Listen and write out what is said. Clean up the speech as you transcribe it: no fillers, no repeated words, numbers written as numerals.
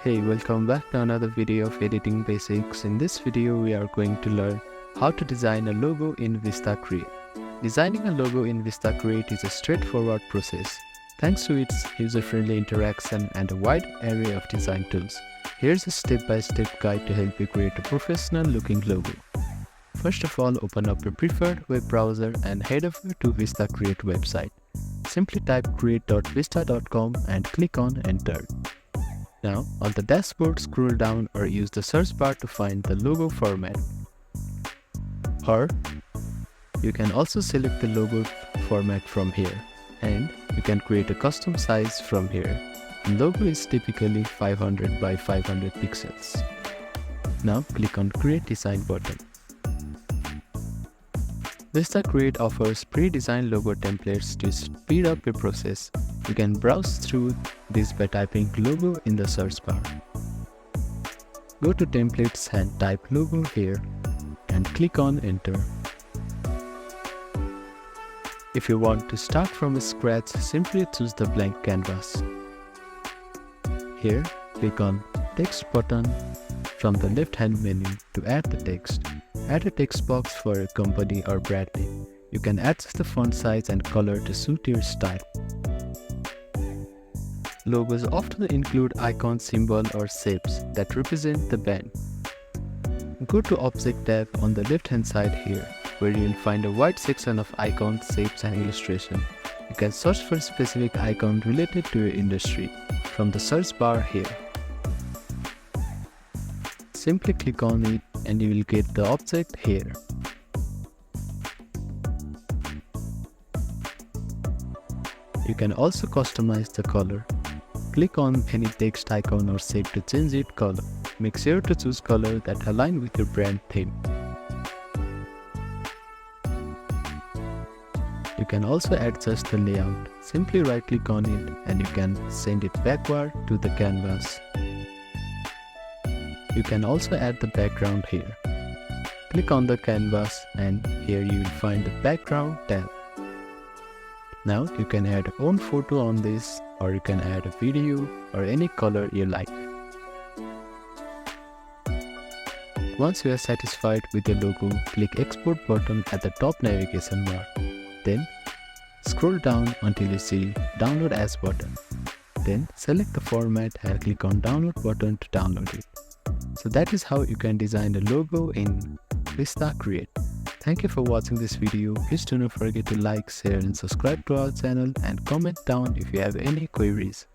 Hey, welcome back to another video of editing basics. In this video, we are going to learn how to design a logo in VistaCreate. Designing a logo in VistaCreate is a straightforward process, thanks to its user-friendly interaction and a wide array of design tools. Here's a step-by-step guide to help you create a professional-looking logo. First of all, open up your preferred web browser and head over to VistaCreate website. Simply type create.vista.com and click on Enter. Now, on the dashboard, scroll down or use the search bar to find the logo format. Or, you can also select the logo format from here, and you can create a custom size from here. The logo is typically 500 by 500 pixels. Now, click on Create Design button. VistaCreate offers pre-designed logo templates to speed up your process. You can browse through this by typing logo in the search bar. Go to templates and type logo here and click on Enter. If you want to start from scratch, simply choose the blank canvas. Here, click on Text button from the left-hand menu to add the text. Add a text box for a company or brand name. You can adjust the font size and color to suit your style. Logos often include icons, symbols, or shapes that represent the brand. Go to Object tab on the left-hand side here, where you will find a wide section of icons, shapes, and illustration. You can search for a specific icon related to your industry from the search bar here. Simply click on it and you will get the object here. You can also customize the color. Click on any text icon or shape to change its color. Make sure to choose color that align with your brand theme. You can also adjust the layout. Simply right click on it and you can send it backward to the canvas. You can also add the background here. Click on the canvas and here you will find the background tab. Now you can add your own photo on this, or you can add a video or any color you like. Once you are satisfied with the logo, click Export button at the top navigation bar. Then scroll down until you see Download As button. Then select the format and click on Download button to download it. So that is how you can design a logo in VistaCreate. Thank you for watching this video. Please do not forget to like, share and subscribe to our channel and comment down if you have any queries.